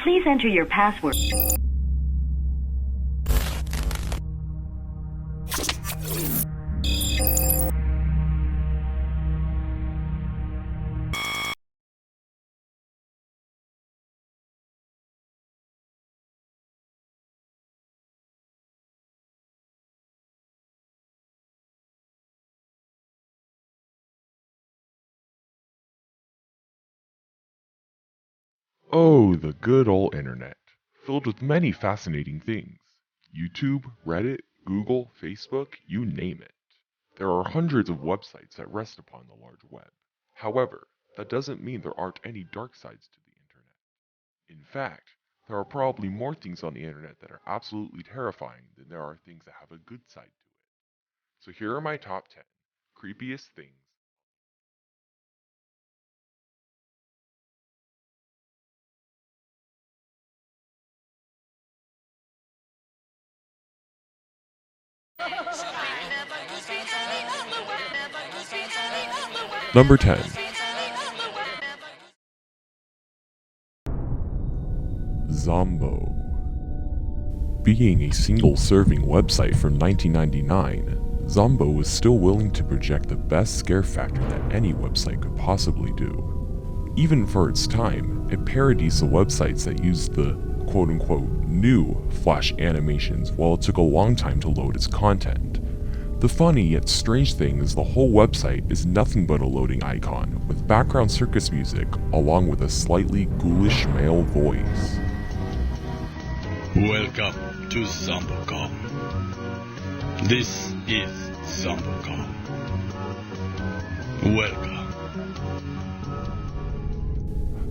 Please enter your password. Oh, the good old internet, filled with many fascinating things. YouTube, Reddit, Google, Facebook, you name it. There are hundreds of websites that rest upon the large web. However, that doesn't mean there aren't any dark sides to the internet. In fact, there are probably more things on the internet that are absolutely terrifying than there are things that have a good side to it. So here are my top 10 creepiest things. Number 10. Zombo. Being a single-serving website from 1999, Zombo was still willing to project the best scare factor that any website could possibly do. Even for its time, it parodies the websites that used the quote-unquote new Flash animations while it took a long time to load its content. The funny yet strange thing is the whole website is nothing but a loading icon with background circus music along with a slightly ghoulish male voice. Welcome to ZomboCom. This is ZomboCom. Welcome.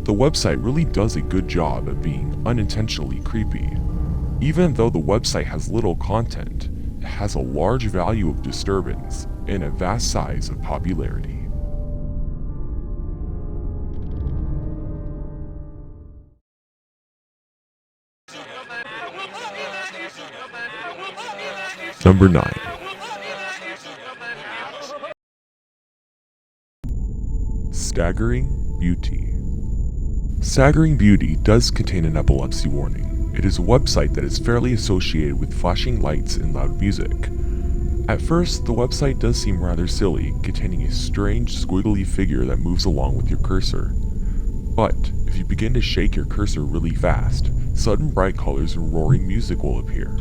The website really does a good job at being unintentionally creepy. Even though the website has little content, it has a large value of disturbance and a vast size of popularity. Number 9. Staggering Beauty. Staggering Beauty does contain an epilepsy warning. It is a website that is fairly associated with flashing lights and loud music. At first, the website does seem rather silly, containing a strange squiggly figure that moves along with your cursor. But, if you begin to shake your cursor really fast, sudden bright colors and roaring music will appear.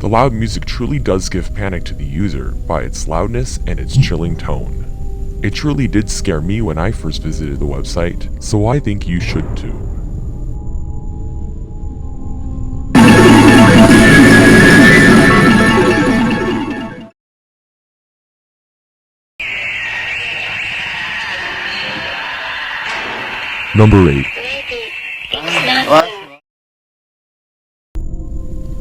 The loud music truly does give panic to the user by its loudness and its chilling tone. It truly did scare me when I first visited the website, so I think you should too. Number 8.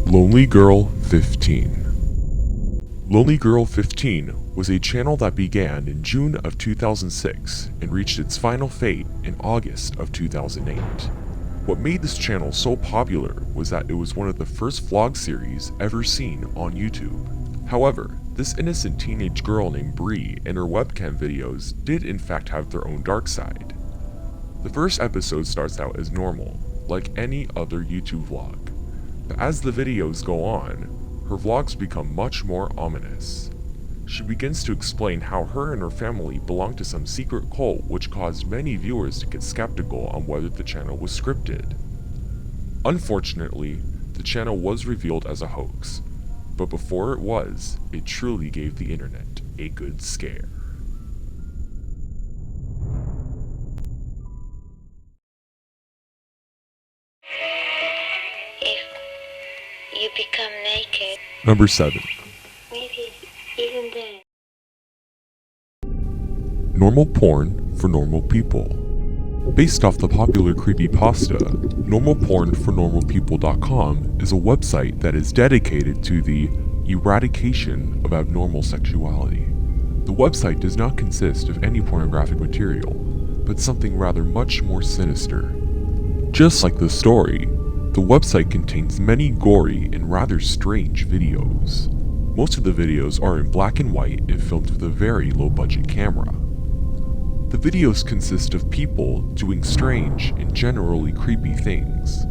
Lonely Girl 15. Lonely Girl 15 was a channel that began in June of 2006 and reached its final fate in August of 2008. What made this channel so popular was that it was one of the first vlog series ever seen on YouTube. However, this innocent teenage girl named Bree and her webcam videos did in fact have their own dark side. The first episode starts out as normal, like any other YouTube vlog. But as the videos go on, her vlogs become much more ominous. She begins to explain how her and her family belong to some secret cult which caused many viewers to get skeptical on whether the channel was scripted. Unfortunately, the channel was revealed as a hoax, but before it was, it truly gave the internet a good scare. You become naked. Number 7. Maybe even then. Normal porn for normal people. Based off the popular creepypasta, normalpornfornormalpeople.com is a website that is dedicated to the eradication of abnormal sexuality. The website does not consist of any pornographic material, but something rather much more sinister. Just like the story, the website contains many gory and rather strange videos. Most of the videos are in black and white and filmed with a very low budget camera. The videos consist of people doing strange and generally creepy things.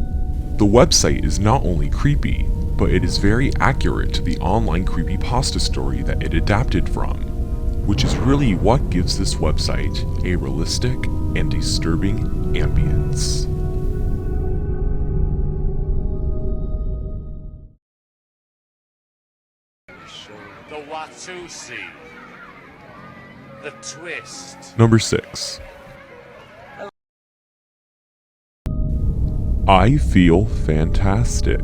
The website is not only creepy, but it is very accurate to the online creepypasta story that it adapted from, which is really what gives this website a realistic and disturbing ambience. The Watusi. The twist. Number 6. I feel fantastic.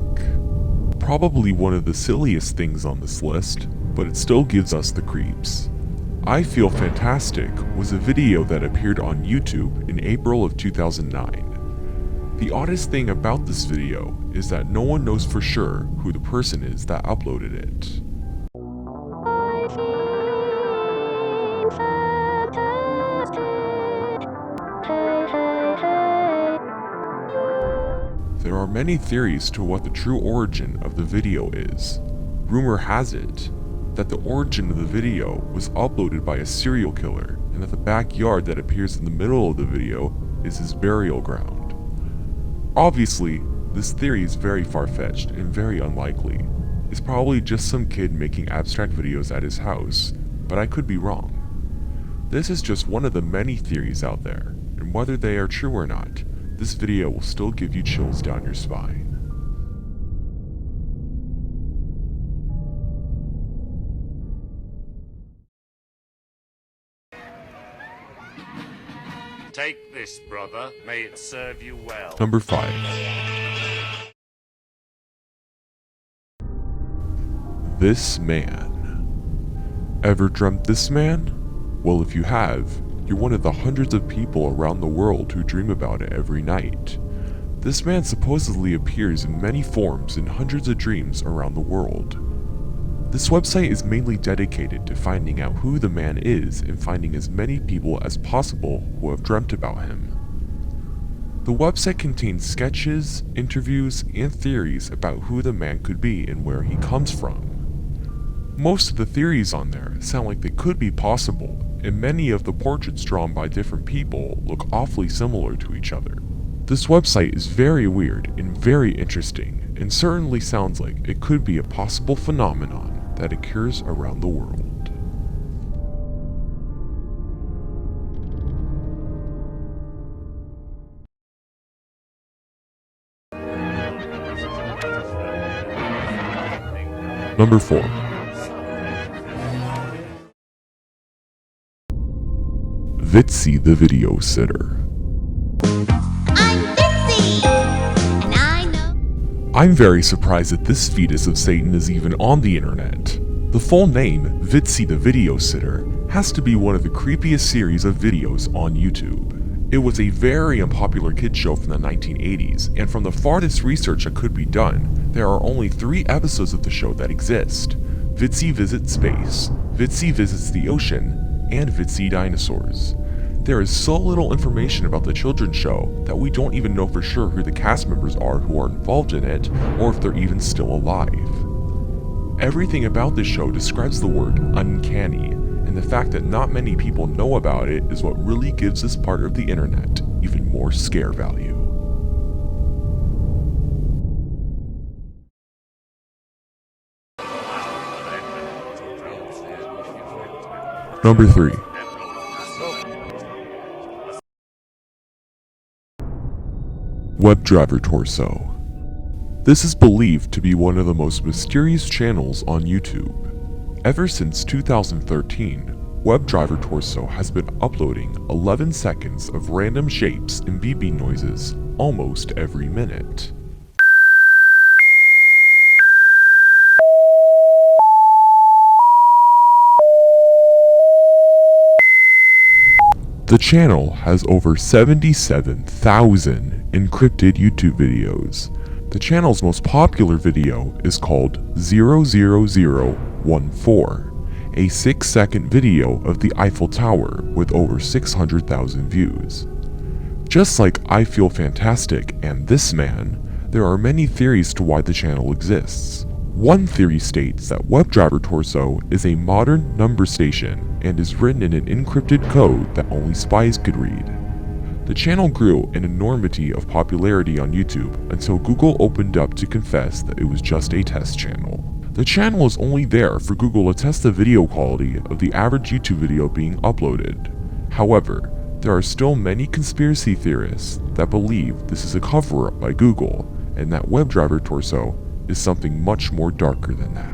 Probably one of the silliest things on this list, but it still gives us the creeps. I Feel Fantastic was a video that appeared on YouTube in April of 2009. The oddest thing about this video is that no one knows for sure who the person is that uploaded it. There are many theories to what the true origin of the video is. Rumor has it that the origin of the video was uploaded by a serial killer and that the backyard that appears in the middle of the video is his burial ground. Obviously, this theory is very far-fetched and very unlikely. It's probably just some kid making abstract videos at his house, but I could be wrong. This is just one of the many theories out there, and whether they are true or not, this video will still give you chills down your spine. Take this, brother. May it serve you well. Number 5. This man. Ever dreamt this man? Well, if you have, you're one of the hundreds of people around the world who dream about it every night. This man supposedly appears in many forms in hundreds of dreams around the world. This website is mainly dedicated to finding out who the man is and finding as many people as possible who have dreamt about him. The website contains sketches, interviews, and theories about who the man could be and where he comes from. Most of the theories on there sound like they could be possible, and many of the portraits drawn by different people look awfully similar to each other. This website is very weird and very interesting, and certainly sounds like it could be a possible phenomenon that occurs around the world. Number 4. Vitsy the Video Sitter. I'm Bitsy, and I know. I'm very surprised that this fetus of Satan is even on the internet. The full name, Vitsy the Video Sitter, has to be one of the creepiest series of videos on YouTube. It was a very unpopular kids show from the 1980s, and from the farthest research that could be done, there are only 3 episodes of the show that exist. Vitsy Visits Space, Vitsy Visits the Ocean, and Vitsy Dinosaurs. There is so little information about the children's show that we don't even know for sure who the cast members are who are involved in it, or if they're even still alive. Everything about this show describes the word uncanny, and the fact that not many people know about it is what really gives this part of the internet even more scare value. Number 3. WebDriver Torso. This is believed to be one of the most mysterious channels on YouTube. Ever since 2013, WebDriver Torso has been uploading 11 seconds of random shapes and beeping noises almost every minute. The channel has over 77,000 encrypted YouTube videos. The channel's most popular video is called 00014, a 6-second video of the Eiffel Tower with over 600,000 views. Just like I Feel Fantastic and This Man, there are many theories to why the channel exists. One theory states that WebDriver Torso is a modern number station and is written in an encrypted code that only spies could read. The channel grew an enormity of popularity on YouTube until Google opened up to confess that it was just a test channel. The channel is only there for Google to test the video quality of the average YouTube video being uploaded. However, there are still many conspiracy theorists that believe this is a cover-up by Google and that WebDriver Torso is something much more darker than that.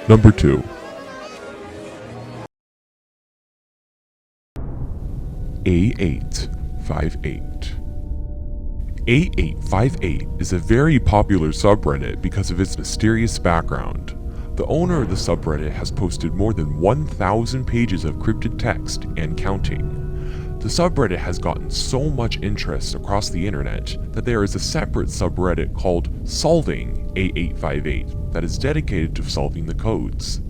Number 2. A858. A858 is a very popular subreddit because of its mysterious background. The owner of the subreddit has posted more than 1,000 pages of cryptid text and counting. The subreddit has gotten so much interest across the internet that there is a separate subreddit called Solving A858 that is dedicated to solving the codes.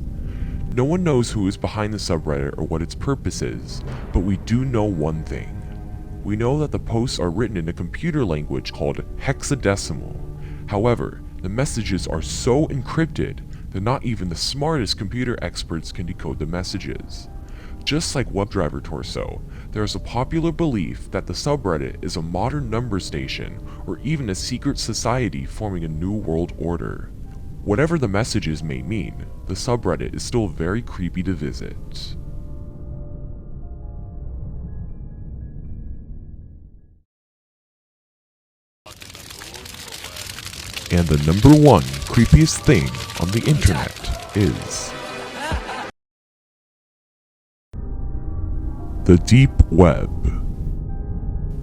No one knows who is behind the subreddit or what its purpose is, but we do know one thing. We know that the posts are written in a computer language called hexadecimal. However, the messages are so encrypted that not even the smartest computer experts can decode the messages. Just like WebDriver Torso, there is a popular belief that the subreddit is a modern number station or even a secret society forming a new world order. Whatever the messages may mean, the subreddit is still very creepy to visit. And the number 1 creepiest thing on the internet is the deep web.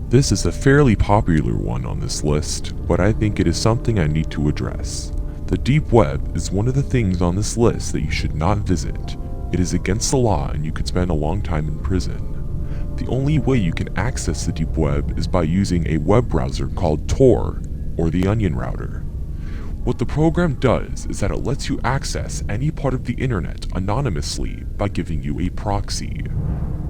This is a fairly popular one on this list, but I think it is something I need to address. The deep web is one of the things on this list that you should not visit. It is against the law and you could spend a long time in prison. The only way you can access the deep web is by using a web browser called Tor, or the Onion Router. What the program does is that it lets you access any part of the internet anonymously by giving you a proxy.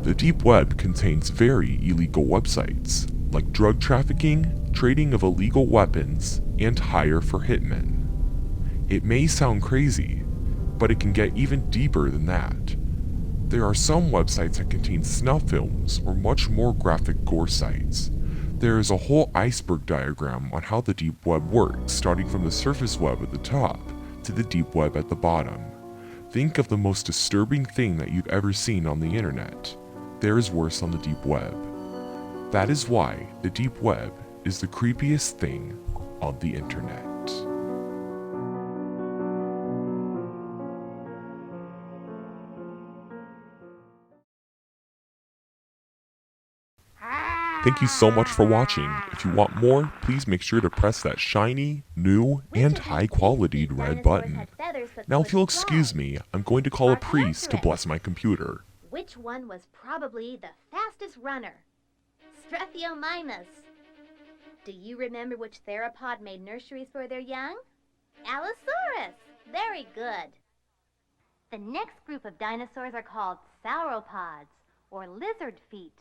The deep web contains very illegal websites, like drug trafficking, trading of illegal weapons, and hire for hitmen. It may sound crazy, but it can get even deeper than that. There are some websites that contain snuff films or much more graphic gore sites. There is a whole iceberg diagram on how the deep web works, starting from the surface web at the top to the deep web at the bottom. Think of the most disturbing thing that you've ever seen on the internet. There is worse on the deep web. That is why the deep web is the creepiest thing on the internet. Thank you so much for watching. If you want more, please make sure to press that shiny, new, and high-quality red button. Now if you'll excuse me, I'm going to call a priest to bless my computer. Which one was probably the fastest runner? Struthiomimus. Do you remember which theropod made nurseries for their young? Allosaurus. Very good. The next group of dinosaurs are called sauropods, or lizard feet.